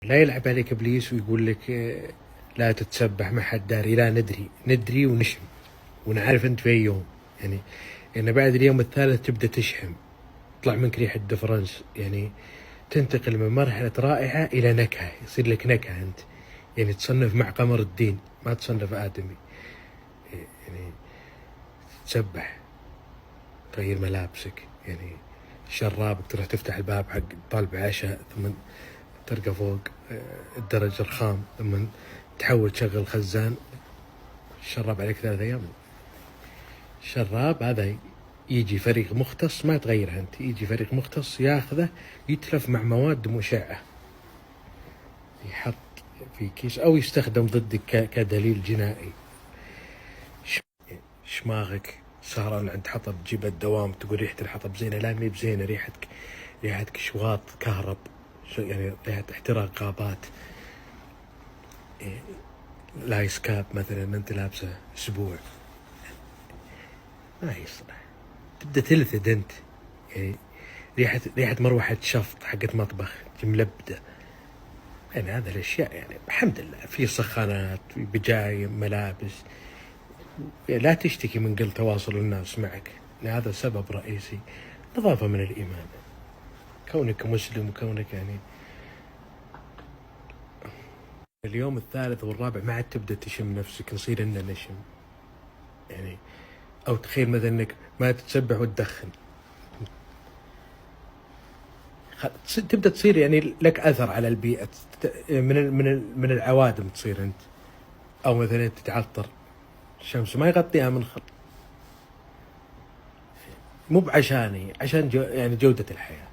لا يلعب عليك ابليس ويقول لك لا تتسبح ما حد داري. لا، ندري ونشم ونعرف انت في اي يوم. يعني ان بعد اليوم الثالث تبدا تشحم، يطلع منك ريحه دفرنس، يعني تنتقل من مرحله رائعه الى نكهه، يصير لك نكهه انت، يعني تصنف مع قمر الدين ما تصنف ادمي. يعني تسبح، تغير ملابسك، يعني شرابك تروح تفتح الباب حق طالب عشاء، ثم ترقى فوق الدرج رخام، ثم تحول تشغل خزان. الشراب عليك 3 أيام. الشراب هذا يجي فريق مختص، ما تغيره انت، يجي فريق مختص ياخذه يتلف مع مواد مشعة، يحط في كيس او يستخدم ضدك كدليل جنائي. شماغك سهران عند حطب، تجيب الدوام تقول ريحة الحطب زينة، لا مي بزينة، ريحتك شواط كهرب، يعني ريحة احتراق غابات. لايس كاب مثلا ما انت لابسه اسبوع، ما يصلح. تبدا تلثد انت، يعني ريحة مروحة شفط حقت مطبخ ملبدة. يعني هذه الاشياء، يعني الحمد لله في سخانات، في بجايم، ملابس. يعني لا تشتكي من قل تواصل الناس معك، يعني هذا سبب رئيسي. نظافة من الإيمان، كونك مسلم وكونك يعني اليوم الثالث والرابع ما عاد تبدأ تشم نفسك، نصير إننا نشم. يعني أو تخيل مثلا إنك ما تتسبح وتدخن، تبدأ تصير يعني لك أثر على البيئة، من العوادم تصير أنت. أو مثلا تتعطر، الشمس ما يغطيها منخل، مو بعشاني، عشان يعني جودة الحياة.